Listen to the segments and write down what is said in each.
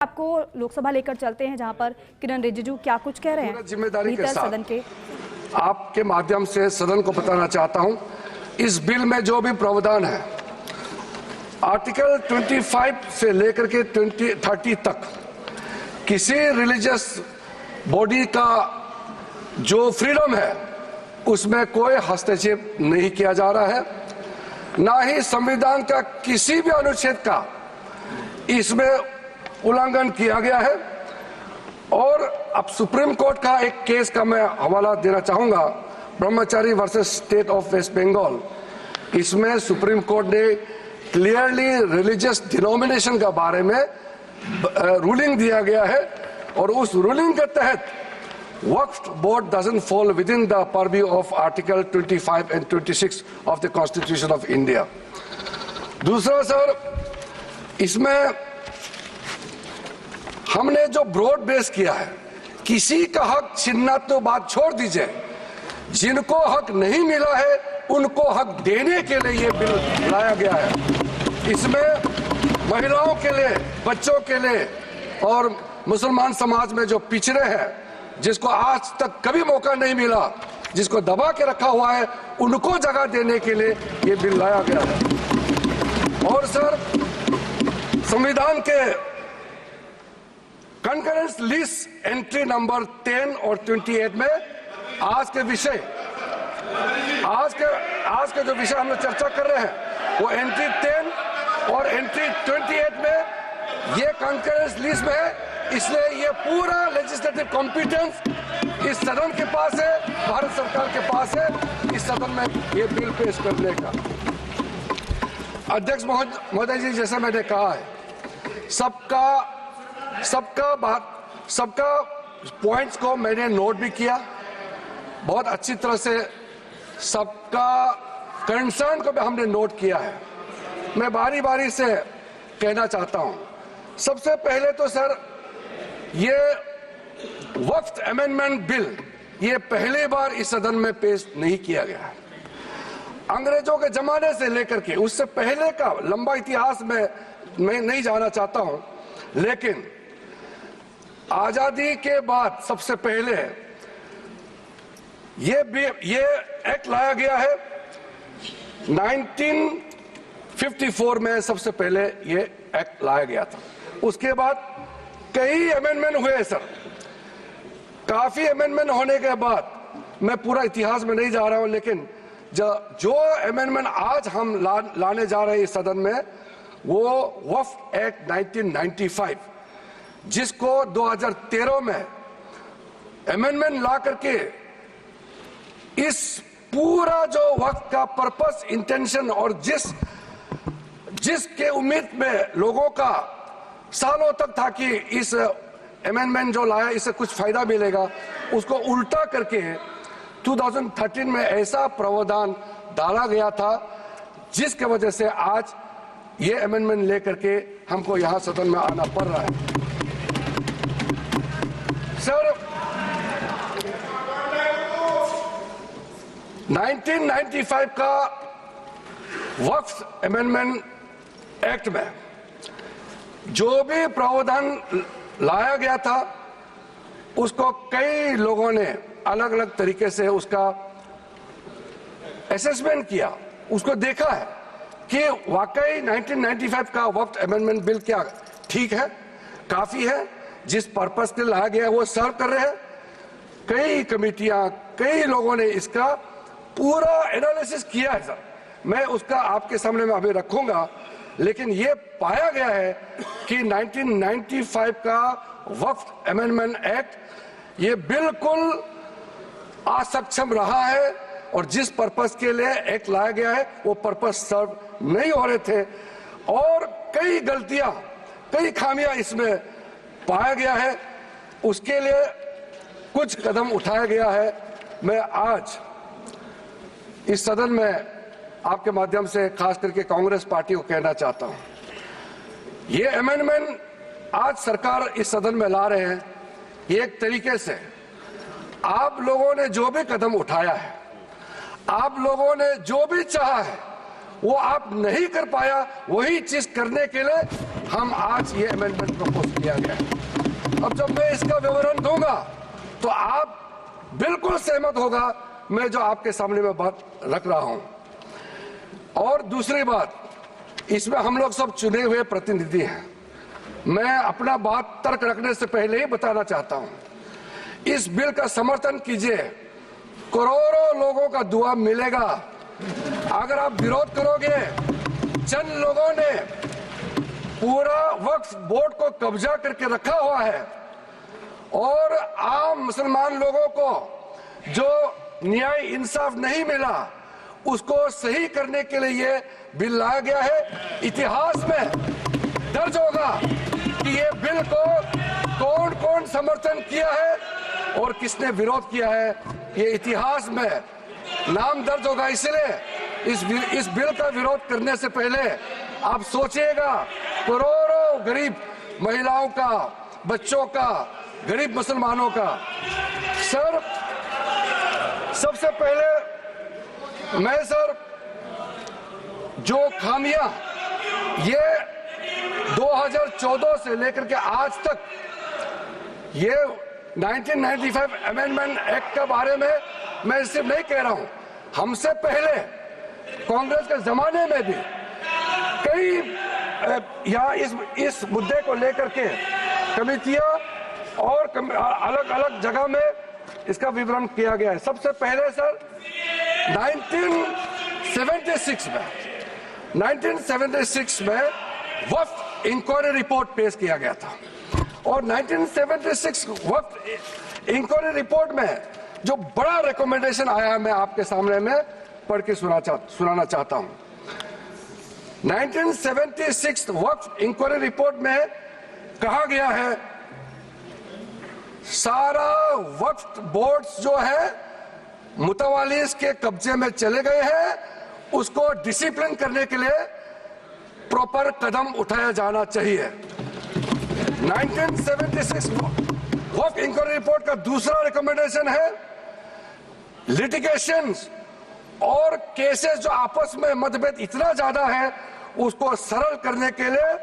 आपको लोकसभा लेकर चलते हैं, जहां पर किरण रिजिजू क्या कुछ कह रहे हैं जिम्मेदारी के साथ सदन के आपके माध्यम से सदन को बताना चाहता हूं, इस बिल में जो भी प्रावधान है आर्टिकल 25 से लेकर के 30 तक किसी रिलीजियस बॉडी का जो फ्रीडम है उसमें कोई हस्तक्षेप नहीं किया जा रहा है, ना ही संविधान का किसी भी अनुच्छेद का इसमें उल्लंघन किया गया है। और अब सुप्रीम कोर्ट का एक केस का मैं हवाला देना चाहूंगा, Brahmachari versus state of West Bengal. इसमें सुप्रीम कोर्ट ने क्लियरली रिलीजियस डिनोमिनेशन के बारे में रूलिंग दिया गया है और उस रूलिंग के तहत Waqf board doesn't fall within the purview of article 25 and 26 of the constitution of India. दूसरा सर, इसमें हमने जो ब्रॉड बेस किया है, किसी का हक छीनना तो बात छोड़ दीजिए, जिनको हक नहीं मिला है उनको हक देने के लिए ये बिल लाया गया है। इसमें महिलाओं के लिए, बच्चों के लिए और मुसलमान समाज में जो पिछड़े हैं, जिसको आज तक कभी मौका नहीं मिला, जिसको दबा के रखा हुआ है, उनको जगह देने के लिए ये बिल लाया गया है। और सर, संविधान के कंकरेंस लिस्ट एंट्री नंबर 10 और 28 में आज के जो विषय हम लोग चर्चा कर रहे हैं वो एंट्री 10 और एंट्री 28 में ये कंकरेंस लिस्ट में है। इसलिए ये पूरा लेजिस्लेटिव कॉम्पिटेंस इस सदन के पास है, भारत सरकार के पास है, इस सदन में ये बिल पेश करने का। अध्यक्ष महोदय जी, जैसा मैंने कहा है, सबका पॉइंट्स को मैंने नोट भी किया, बहुत अच्छी तरह से सबका कंसर्न को भी हमने नोट किया है। मैं बारी बारी से कहना चाहता हूं, सबसे पहले तो सर, ये वक्फ अमेंडमेंट बिल ये पहली बार इस सदन में पेश नहीं किया गया है। अंग्रेजों के जमाने से लेकर के उससे पहले का लंबा इतिहास में मैं नहीं जाना चाहता हूं, लेकिन आजादी के बाद सबसे पहले ये एक्ट लाया गया है। 1954 में सबसे पहले ये एक्ट लाया गया था। उसके बाद कई अमेंडमेंट हुए सर, काफी अमेंडमेंट होने के बाद, मैं पूरा इतिहास में नहीं जा रहा हूं, लेकिन जो अमेंडमेंट आज हम लाने जा रहे हैं इस सदन में, वो वक्फ एक्ट 1995, जिसको 2013 में अमेंडमेंट ला करके इस पूरा जो वक्त का पर्पस, इंटेंशन और जिसके उम्मीद में लोगों का सालों तक था कि इस अमेंडमेंट जो लाया इससे कुछ फायदा मिलेगा, उसको उल्टा करके 2013 में ऐसा प्रावधान डाला गया था जिसके वजह से आज ये अमेंडमेंट लेकर के हमको यहां सदन में आना पड़ रहा है। सर, 1995 का वक्फ अमेंडमेंट एक्ट में जो भी प्रावधान लाया गया था, उसको कई लोगों ने अलग अलग तरीके से उसका असेसमेंट किया, उसको देखा है कि वाकई 1995 का वक्फ अमेंडमेंट बिल क्या ठीक है, काफी है, जिस पर्पस के लाया गया वो सर्व कर रहे हैं। कई कमेटियां, कई लोगों ने इसका पूरा एनालिसिस किया है सर, मैं उसका आपके सामने में अभी रखूंगा, लेकिन ये पाया गया है कि 1995 का वक्फ अमेंडमेंट एक्ट ये बिल्कुल असक्षम रहा है और जिस पर्पस के लिए एक्ट लाया गया है वो पर्पस सर्व नहीं हो रहे थे और कई गलतियां, कई खामियां इसमें पाया गया है। उसके लिए कुछ कदम उठाया गया है। मैं आज इस सदन में आपके माध्यम से खास करके कांग्रेस पार्टी को कहना चाहता हूं, ये अमेंडमेंट आज सरकार इस सदन में ला रहे हैं, ये एक तरीके से आप लोगों ने जो भी कदम उठाया है, आप लोगों ने जो भी चाहा है, वो आप नहीं कर पाया, वही चीज करने के लिए हम आज ये अमेंडमेंट प्रपोज किया गया है। अब जब मैं इसका विवरण दूंगा तो आप बिल्कुल सहमत होगा मैं जो आपके सामने में बात रख रहा हूं। और दूसरी बात, इसमें हम लोग सब चुने हुए प्रतिनिधि हैं। मैं अपना बात तर्क रखने से पहले ही बताना चाहता हूं, इस बिल का समर्थन कीजिए, करोड़ों लोगों का दुआ मिलेगा। अगर आप विरोध करोगे, चंद लोगों ने पूरा वक्फ बोर्ड को कब्जा करके रखा हुआ है और आम मुसलमान लोगों को जो न्याय इंसाफ नहीं मिला उसको सही करने के लिए ये बिल लाया गया है। इतिहास में दर्ज होगा कि ये बिल को कौन कौन समर्थन किया है और किसने विरोध किया है, ये इतिहास में नाम दर्ज होगा। इसलिए इस बिल का विरोध करने से पहले आप सोचिएगा करोड़ों गरीब महिलाओं का, बच्चों का, गरीब मुसलमानों का। सर, सबसे पहले मैं सर जो खामियां ये 2014 से लेकर के आज तक ये 1995 अमेंडमेंट एक्ट के बारे में मैं सिर्फ नहीं कह रहा हूं, हमसे पहले कांग्रेस के जमाने में भी कई यहाँ इस मुद्दे को लेकर के कमेटियां और अलग अलग जगह में इसका विवरण किया गया है। सबसे पहले सर 1976 में वक्फ इंक्वायरी रिपोर्ट पेश किया गया था और 1976 वक्फ इंक्वायरी रिपोर्ट में जो बड़ा रिकमेंडेशन आया है मैं आपके सामने में पढ़ के सुनाना चाहता हूं। 1976 वक्फ इंक्वायरी रिपोर्ट में कहा गया है सारा वक्फ बोर्ड्स जो है मुतवालिस के कब्जे में चले गए हैं, उसको डिसिप्लिन करने के लिए प्रॉपर कदम उठाया जाना चाहिए। 1976 वक्फ इंक्वायरी रिपोर्ट का दूसरा रिकमेंडेशन है लिटिगेशंस और केसेस जो आपस में मतभेद इतना ज्यादा है उसको सरल करने के लिए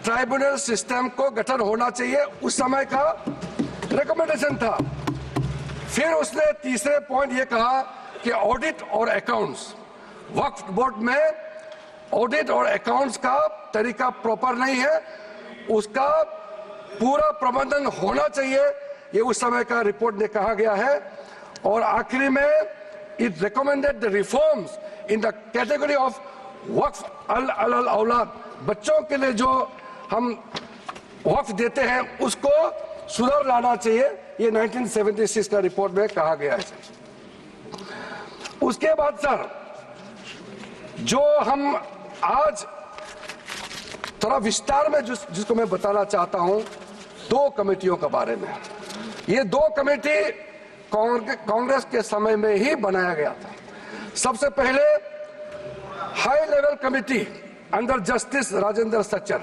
ट्राइब्यूनल सिस्टम को गठन होना चाहिए, उस समय का रिकमेंडेशन था। फिर उसने तीसरे पॉइंट ये कहा कि ऑडिट और अकाउंट्स, वक्फ बोर्ड में ऑडिट और अकाउंट्स का तरीका प्रॉपर नहीं है, उसका पूरा प्रबंधन होना चाहिए, ये उस समय का रिपोर्ट में कहा गया है। और आखिरी में it recommended the reforms in the category of वक्फ अल औलाद, बच्चों के लिए जो हम वक्फ देते हैं उसको सुधार लाना चाहिए, ये 1976 का रिपोर्ट में कहा गया है। उसके बाद सर जो हम आज थोड़ा विस्तार में जिसको मैं बताना चाहता हूं, दो कमेटियों के बारे में। ये दो कमेटी कांग्रेस के समय में ही बनाया गया था। सबसे पहले high level committee under justice Rajendra Sachar,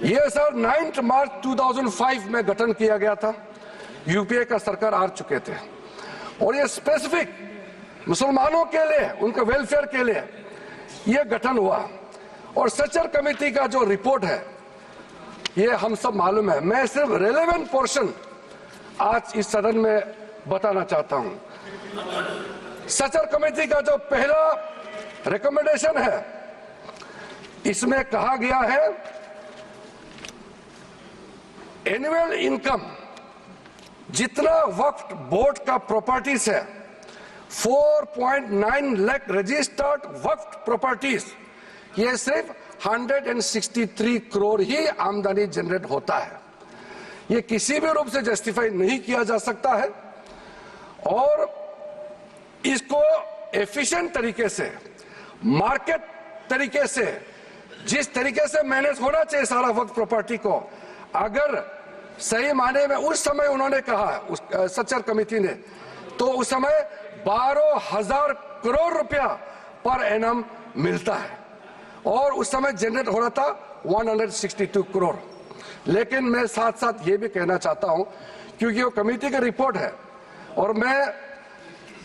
ये सर 9 मार्च 2005 में गठन किया गया था। यूपीए का सरकार आ चुके थे और ये स्पेसिफिक मुसलमानों के लिए, उनके वेलफेयर के लिए ये गठन हुआ। और सच्चर कमेटी का जो रिपोर्ट है ये हम सब मालूम है, मैं सिर्फ रेलेवेंट पोर्शन आज इस सदन में बताना चाहता हूं। सच्चर कमेटी का जो पहला रिकमेंडेशन है इसमें कहा गया है एनुअल इनकम जितना वक्फ बोर्ड का प्रॉपर्टीज है 4.9 लाख रजिस्टर्ड वक्फ प्रॉपर्टीज, ये सिर्फ 163 करोड़ ही आमदनी जनरेट होता है। ये किसी भी रूप से जस्टिफाई नहीं किया जा सकता है और इसको एफिशिएंट तरीके से, मार्केट तरीके से, जिस तरीके से मैनेज होना चाहिए सारा वक्फ प्रॉपर्टी को, अगर सही माने में उस समय उन्होंने कहा, उस सच्चर कमेटी ने, तो उस समय 12,000 करोड़ रुपया पर एनम मिलता है और उस समय जनरेट हो रहा था 162 करोड़। लेकिन मैं साथ साथ ये भी कहना चाहता हूं, क्योंकि वो कमेटी की रिपोर्ट है और मैं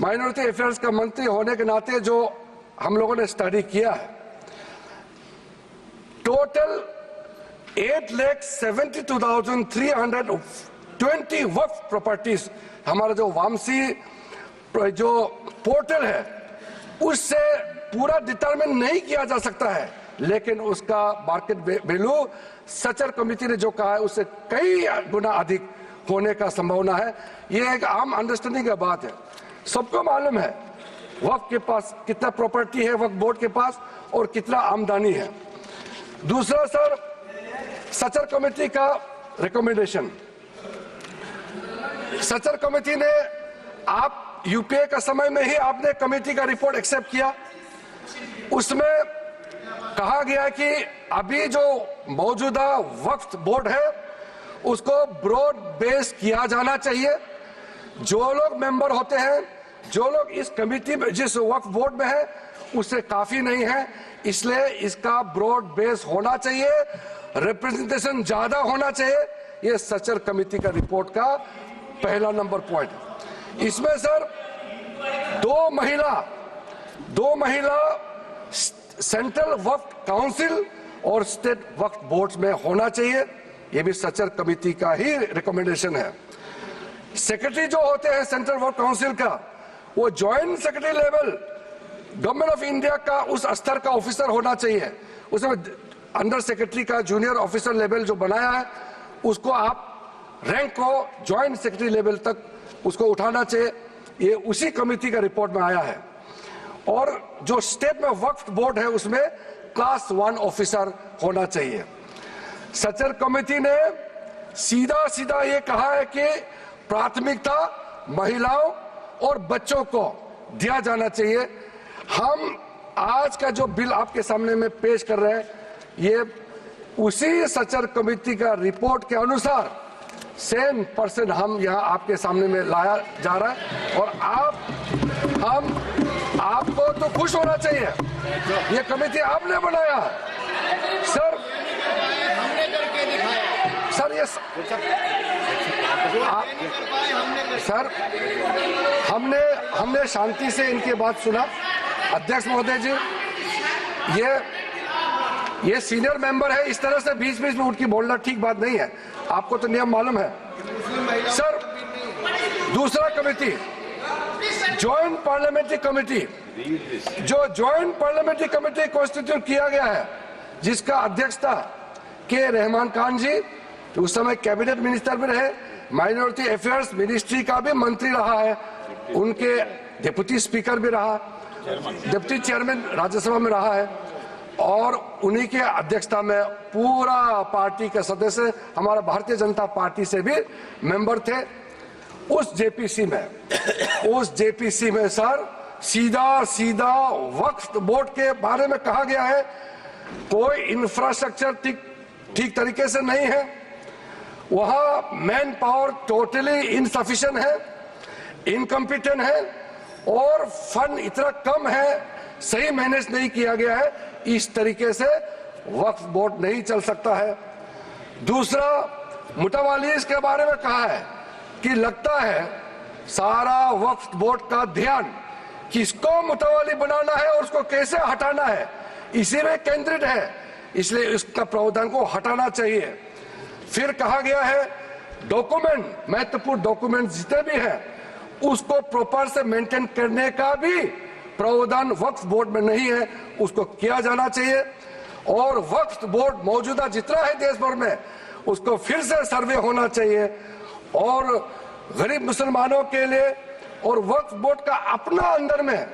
माइनॉरिटी अफेयर्स का मंत्री होने के नाते जो हम लोगों ने स्टडी किया है, टोटल 8,72,320 वक्फ प्रॉपर्टीज हमारा जो वामसी जो पोर्टल है उससे पूरा डिटरमिन नहीं किया जा सकता है, लेकिन उसका मार्केट वैल्यू सचर कमेटी ने जो कहा है उससे कई गुना अधिक होने का संभावना है। यह एक आम अंडरस्टैंडिंग का बात है, सबको मालूम है वक्फ के पास कितना प्रॉपर्टी है, वक्फ बोर्ड के पास और कितना आमदनी है। दूसरा सर, सचर कमेटी का रिकमेंडेशन, सचर कमेटी ने आप यूपीए का समय में ही आपने कमेटी का रिपोर्ट एक्सेप्ट किया, उसमें कहा गया कि अभी जो मौजूदा वक्फ बोर्ड है उसको ब्रॉड बेस किया जाना चाहिए। जो लोग मेंबर होते हैं, जो लोग इस कमेटी में जिस वक्फ बोर्ड में है उससे काफी नहीं है, इसलिए इसका ब्रॉड बेस होना चाहिए, रिप्रेजेंटेशन ज्यादा होना चाहिए। यह सचर कमेटी का रिपोर्ट का पहला नंबर पॉइंट। इसमें सर दो महिला सेंट्रल वक्फ काउंसिल और स्टेट वक्फ बोर्ड में होना चाहिए, यह भी सचर कमेटी का ही रिकमेंडेशन है। सेक्रेटरी जो होते हैं सेंट्रल वक्फ काउंसिल का, वो joint secretary level government of India का उस स्तर का ऑफिसर होना चाहिए। उसमें अंडर सेक्रेटरी का जूनियर ऑफिसर लेवल जो बनाया है उसको आप रैंक को ज्वाइंट सेक्रेटरी लेवल तक उसको उठाना चाहिए, ये उसी कमेटी का रिपोर्ट में आया है। और जो स्टेट में वक्फ बोर्ड है उसमें क्लास 1 ऑफिसर होना चाहिए। सचर कमेटी ने सीधा ये कहा है कि प्राथमिकता महिलाओं और बच्चों को दिया जाना चाहिए। हम आज का जो बिल आपके सामने में पेश कर रहे हैं ये उसी सचर कमेटी का रिपोर्ट के अनुसार सेम परसेंट हम यहाँ आपके सामने में लाया जा रहा है। और आपको तो खुश होना चाहिए, ये कमेटी आपने बनाया सर। सर ये सर हमने शांति से इनकी बात सुना। अध्यक्ष महोदय जी, ये सीनियर मेंबर है, इस तरह से बीच में उठ के बोलना ठीक बात नहीं है, आपको तो नियम मालूम है सर। दूसरा कमेटी जॉइंट पार्लियामेंट्री कमेटी, जो जॉइंट पार्लियामेंट्री कमेटी कॉन्स्टिट्यूट किया गया है जिसका अध्यक्षता के रहमान खान जी, उस समय कैबिनेट मिनिस्टर भी रहे, माइनॉरिटी अफेयर्स मिनिस्ट्री का भी मंत्री रहा है, उनके डिप्टी स्पीकर भी रहा, डिप्टी चेयरमैन राज्यसभा में रहा है और उन्हीं के अध्यक्षता में पूरा पार्टी के सदस्य हमारा भारतीय जनता पार्टी से भी मेंबर थे। उस जेपीसी में सर सीधा वक्फ बोर्ड के बारे में कहा गया है कोई इंफ्रास्ट्रक्चर ठीक तरीके से नहीं है, वहां मैन पावर टोटली इनसफिशिएंट है, इनकम्पिटेंट है और फंड इतना कम है, सही मैनेज नहीं किया गया है। इस तरीके से वक्फ बोर्ड नहीं चल सकता है। दूसरा, मुतवालीस के बारे में कहा है कि लगता है सारा वक्फ बोर्ड का ध्यान किसको मुतवाली बनाना है और उसको कैसे हटाना है इसी में केंद्रित है, इसलिए इसका प्रावधान को हटाना चाहिए। फिर कहा गया है डॉक्यूमेंट, महत्वपूर्ण डॉक्यूमेंट जितने भी हैं उसको प्रॉपर से मेंटेन करने का भी प्रावधान वक्फ बोर्ड में नहीं है, उसको किया जाना चाहिए। और वक्फ बोर्ड मौजूदा जितना है देश भर में उसको फिर से सर्वे होना चाहिए और गरीब मुसलमानों के लिए और वक्फ बोर्ड का अपना अंदर में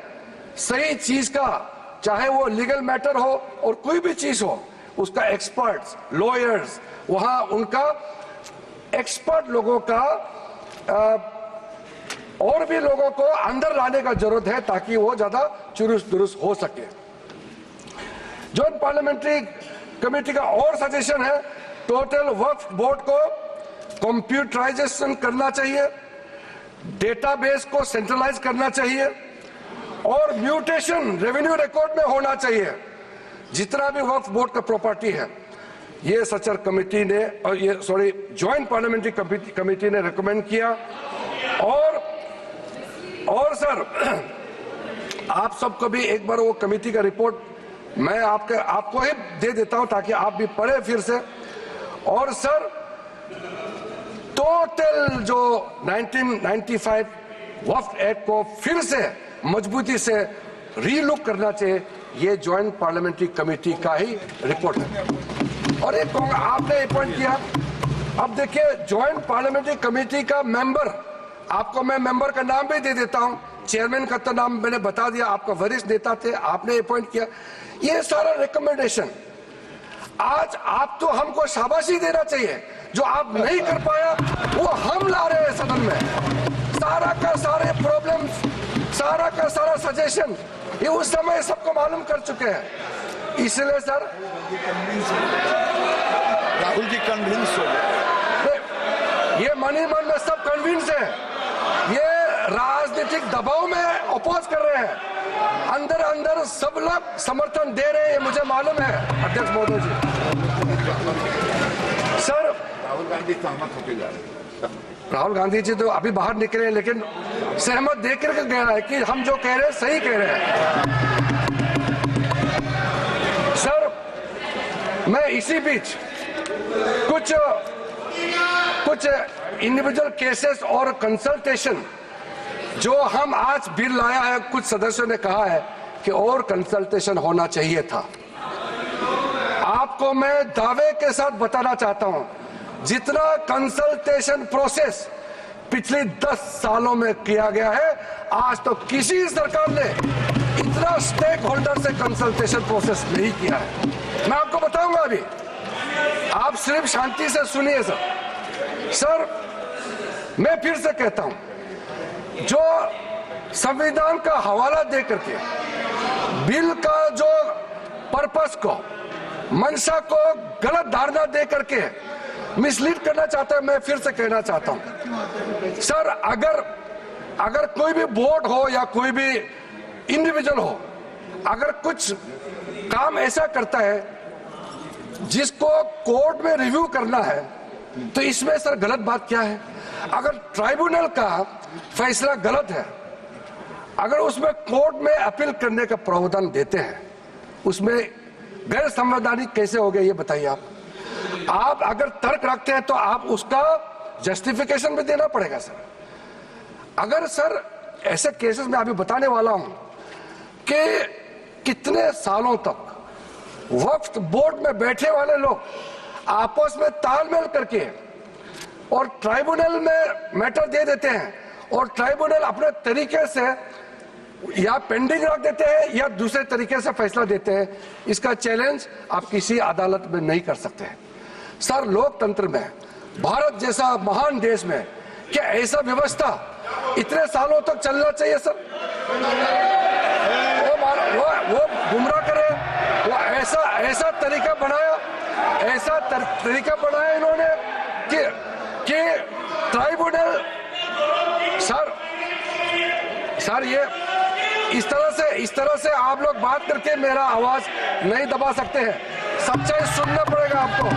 सही चीज का, चाहे वो लीगल मैटर हो और कोई भी चीज हो, उसका एक्सपर्ट्स, लॉयर्स, वहां उनका एक्सपर्ट लोगों का और भी लोगों को अंदर लाने का जरूरत है ताकि वो ज्यादा चुरुस्त दुरुस्त हो सके। जॉइंट पार्लियामेंट्री कमेटी का और सजेशन है टोटल वक्फ बोर्ड को कंप्यूटराइजेशन करना चाहिए, डेटाबेस को सेंट्रलाइज करना चाहिए और म्यूटेशन रेवेन्यू रिकॉर्ड में होना चाहिए जितना भी वक्फ बोर्ड का प्रॉपर्टी है। ये सचर कमेटी ने और ये जॉइंट पार्लियामेंट्री कमेटी ने रिकमेंड किया। और सर आप सबको भी एक बार वो कमेटी का रिपोर्ट मैं आपको ही दे देता हूं ताकि आप भी पढ़े फिर से। और सर टोटल जो 1995 वक्फ एक्ट को फिर से मजबूती से रीलुक करना चाहिए, ये ज्वाइंट पार्लियामेंट्री कमेटी का ही रिपोर्ट है। और एक आपने अपॉइंट किया, अब देखिए ज्वाइंट पार्लियामेंट्री कमेटी का मेंबर, आपको मैं मेंबर का नाम भी दे देता हूं, चेयरमैन का तो नाम मैंने बता दिया, आपका वरिष्ठ नेता थे, आपने अपॉइंट किया, ये सारा रिकमेंडेशन आज आप तो हमको शाबाशी देना चाहिए, जो आप नहीं कर पाया वो हम ला रहे हैं सदन में, सारा का सारे प्रॉब्लम्स, सारा का सारा सजेशन ये उस समय सबको मालूम कर चुके हैं। इसलिए सर राहुल जी कन्विंस हो गए, ये मनी मन में सब कन्विंस है, ये राजनीतिक दबाव में अपोज कर रहे हैं, अंदर अंदर सब लोग समर्थन दे रहे हैं, ये मुझे मालूम है अध्यक्ष महोदय जी। सर राहुल गांधी सहमत होकर जा रहे हैं। राहुल गांधी जी तो अभी बाहर निकले, लेकिन सहमत देकर के कह रहा है कि हम जो कह रहे हैं सही कह रहे हैं। सर मैं इसी बीच कुछ इंडिविजुअल केसेस और कंसल्टेशन जो हम आज बिल लाया है, कुछ सदस्यों ने कहा है कि और कंसल्टेशन होना चाहिए था। आपको मैं दावे के साथ बताना चाहता हूं, जितना कंसल्टेशन प्रोसेस पिछले 10 सालों में किया गया है, आज तो किसी सरकार ने इतना स्टेक होल्डर से कंसल्टेशन प्रोसेस नहीं किया है। मैं आपको बताऊंगा अभी, आप सिर्फ शांति से सुनिए सर। मैं फिर से कहता हूं, जो संविधान का हवाला दे करके बिल का जो पर्पस को, मंशा को गलत धारणा दे करके मिसलीड करना चाहता है, मैं फिर से कहना चाहता हूं सर, अगर कोई भी बोर्ड हो या कोई भी इंडिविजुअल हो, अगर कुछ काम ऐसा करता है जिसको कोर्ट में रिव्यू करना है, तो इसमें सर गलत बात क्या है? अगर ट्राइब्यूनल का फैसला गलत है, अगर उसमें कोर्ट में अपील करने का प्रावधान देते हैं, उसमें गैर संवैधानिक कैसे हो गया ये बताइए आप अगर तर्क रखते हैं तो आप उसका जस्टिफिकेशन भी देना पड़ेगा सर। अगर सर ऐसे केसेस में अभी बताने वाला हूं कि कितने सालों तक वक्फ बोर्ड में बैठे वाले लोग आपस में तालमेल करके और ट्राइब्यूनल में मैटर दे देते हैं, और ट्राइब्यूनल अपने तरीके से या पेंडिंग रख देते हैं या दूसरे तरीके से फैसला देते हैं। इसका चैलेंज आप किसी अदालत में नहीं कर सकते हैं सर। लोकतंत्र में, भारत जैसा महान देश में क्या ऐसा व्यवस्था इतने सालों तक चलना चाहिए सर? वो गुमराह करे, वो ऐसा तरीका बनाया इन्होंने कि ट्राइब्यूनल सर ये इस तरह से आप लोग बात करके मेरा आवाज नहीं दबा सकते हैं। सच्चाई सुनना पड़ेगा आपको,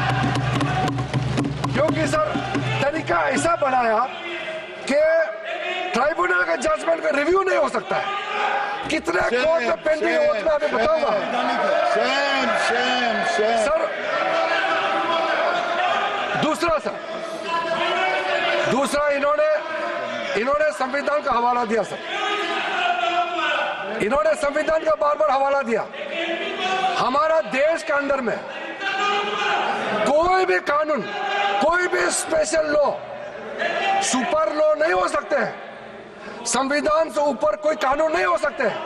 क्योंकि सर तरीका ऐसा बनाया कि ट्राइब्यूनल का जजमेंट का रिव्यू नहीं हो सकता है। कितने कोर्ट में पेंडिंग है मैं अभी बताऊंगा सर। दूसरा इन्होंने संविधान का हवाला दिया सर, इन्होंने संविधान का बार-बार हवाला दिया। हमारा देश के अंदर में कोई भी कानून, कोई भी स्पेशल लॉ सुपर लॉ नहीं हो सकते हैं, संविधान से ऊपर कोई कानून नहीं हो सकते हैं।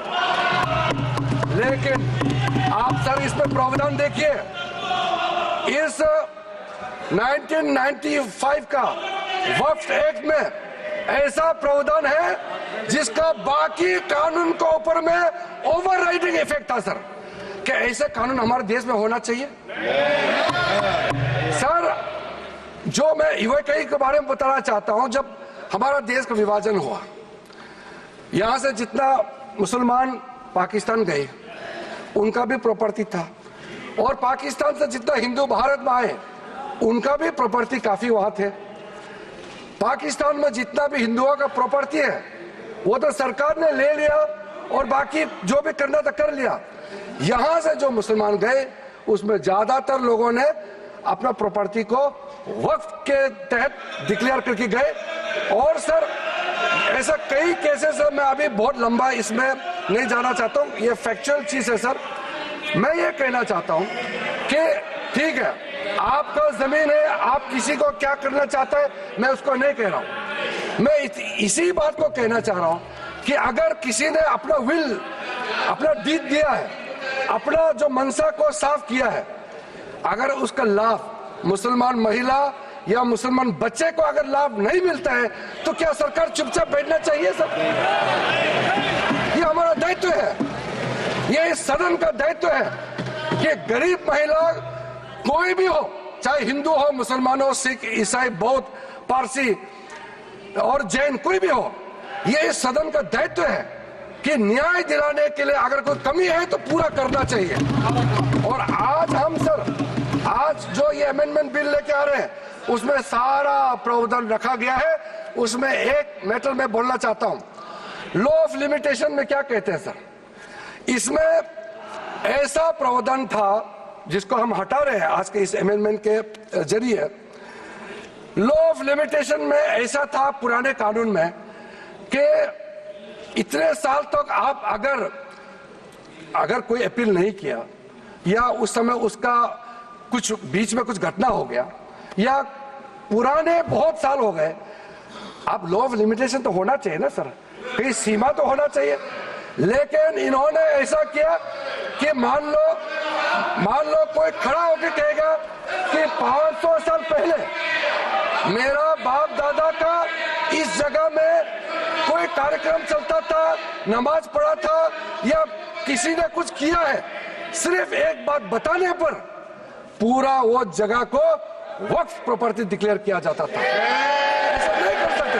लेकिन आप सर इसमें प्रावधान देखिए, इस 1995 का वक्फ एक्ट में ऐसा प्रावधान है जिसका बाकी कानून के ऊपर में ओवरराइडिंग इफेक्ट था सर। क्या ऐसे कानून हमारे देश में होना चाहिए सर? जो मैं यूएई के बारे में बताना चाहता हूं, जब हमारा देश का विभाजन हुआ, यहां से जितना मुसलमान पाकिस्तान गए उनका भी प्रॉपर्टी था, और पाकिस्तान से जितना हिंदू भारत में आए उनका भी प्रॉपर्टी काफी वहां थे। पाकिस्तान में जितना भी हिंदुओं का प्रॉपर्टी है वो तो सरकार ने ले लिया, और बाकी जो भी करना था कर लिया। यहां से जो मुसलमान गए उसमें ज्यादातर लोगों ने अपना प्रॉपर्टी को वक्फ के तहत डिक्लेयर करके गए। और सर ऐसा कई केसेस है, मैं अभी बहुत लंबा इसमें नहीं जाना चाहता हूँ, ये फैक्चुअल चीज है सर। मैं ये कहना चाहता हूँ कि ठीक है, आपका जमीन है, आप किसी को क्या करना चाहता है मैं उसको नहीं कह रहा हूँ। मैं इसी बात को कहना चाह रहा हूँ कि अगर किसी ने अपना विल, अपना डीड दिया है, अपना जो मनसा को साफ किया है, अगर उसका लाभ मुसलमान महिला या मुसलमान बच्चे को अगर लाभ नहीं मिलता है तो क्या सरकार चुपचाप बैठना चाहिए सर? ये हमारा दायित्व है, ये इस सदन का दायित्व है कि गरीब महिला कोई भी हो, चाहे हिंदू हो, मुसलमान हो, सिख, ईसाई, बौद्ध, पारसी और जैन, कोई भी हो, ये इस सदन का दायित्व है कि न्याय दिलाने के लिए अगर कोई कमी है तो पूरा करना चाहिए। और आज हम सर, आज जो ये अमेंडमेंट बिल लेके आ रहे हैं उसमें सारा प्रावधान रखा गया है। उसमें एक मैटर में बोलना चाहता हूं, लॉ ऑफ लिमिटेशन में क्या कहते हैं सर, इसमें ऐसा प्रावधान था जिसको हम हटा रहे हैं आज के इस अमेंडमेंट के जरिए। लॉ ऑफ लिमिटेशन में ऐसा था पुराने कानून में कि इतने साल तक आप अगर कोई अपील नहीं किया या उस समय उसका कुछ बीच में कुछ घटना हो गया या पुराने बहुत साल हो गए, अब लॉ ऑफ लिमिटेशन तो होना चाहिए ना सर, कहीं सीमा तो होना चाहिए। लेकिन इन्होंने ऐसा किया कि मान लो कोई खड़ा होकर कहेगा कि 500 साल पहले मेरा बाप दादा का इस जगह में कोई कार्यक्रम चलता था, नमाज पढ़ा था या किसी ने कुछ किया है, सिर्फ एक बात बताने पर पूरा वो जगह को वक्फ प्रॉपर्टी डिक्लेयर किया जाता था। ऐसा नहीं कर सकते।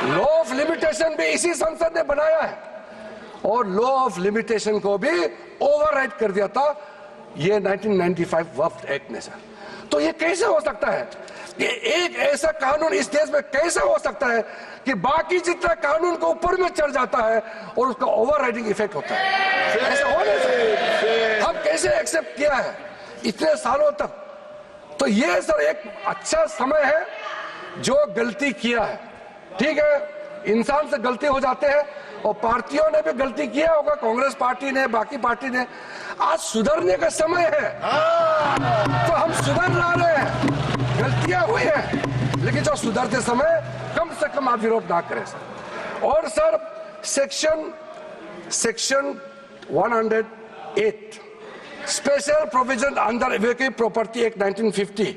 लॉ ऑफ लिमिटेशन भी इसी संसद ने बनाया है और लॉ ऑफ लिमिटेशन को भी ओवरराइड कर दिया था ये 1995 वक्फ एक्ट ने सर। तो ये कैसे हो सकता है कि एक ऐसा कानून इस देश में कैसे हो सकता है कि बाकी जितना कानून को ऊपर में चढ़ जाता है और उसका ओवरराइडिंग इफेक्ट होता है? ऐसा हो नहीं सकता। हम कैसे एक्सेप्ट किया है इतने सालों तक? तो ये सर एक अच्छा समय है जो गलती किया है। ठीक है, इंसान से गलती हो जाते हैं और पार्टियों ने भी गलती किया होगा, कांग्रेस पार्टी ने, बाकी पार्टी ने। आज सुधरने का समय है तो हम सुधर रहे हैं। गलतियां हुई हैं लेकिन जो सुधरते समय कम से कम आप विरोध ना करें सर। और sir section 108 special provision under evacuee property act 1950,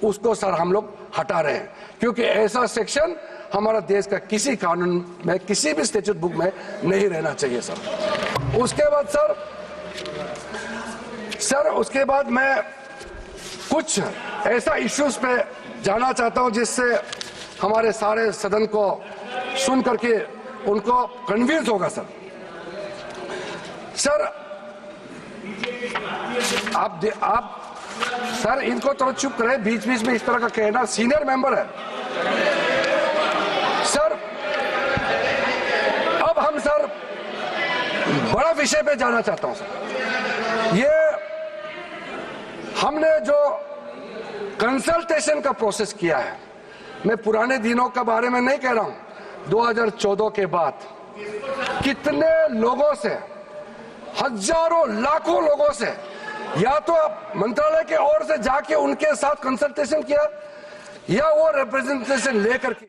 उसको सर हम लोग हटा रहे हैं क्योंकि ऐसा सेक्शन हमारा देश का किसी कानून में, किसी भी स्टैट्यूट बुक में नहीं रहना चाहिए सर। उसके बाद उसके बाद मैं कुछ ऐसा इश्यूज पे जाना चाहता हूं जिससे हमारे सारे सदन को सुन करके उनको कन्विंस होगा सर। आप सर इनको तो चुप करें, बीच बीच में इस तरह का कहना, सीनियर मेंबर है सर। अब हम सर बड़ा विषय पे जाना चाहता हूं सर। ये हमने जो कंसल्टेशन का प्रोसेस किया है, मैं पुराने दिनों के बारे में नहीं कह रहा हूं, 2014 के बाद कितने लोगों से, हजारों लाखों लोगों से, या तो आप मंत्रालय के ओर से जाके उनके साथ कंसल्टेशन किया या वो रिप्रेजेंटेशन लेकर के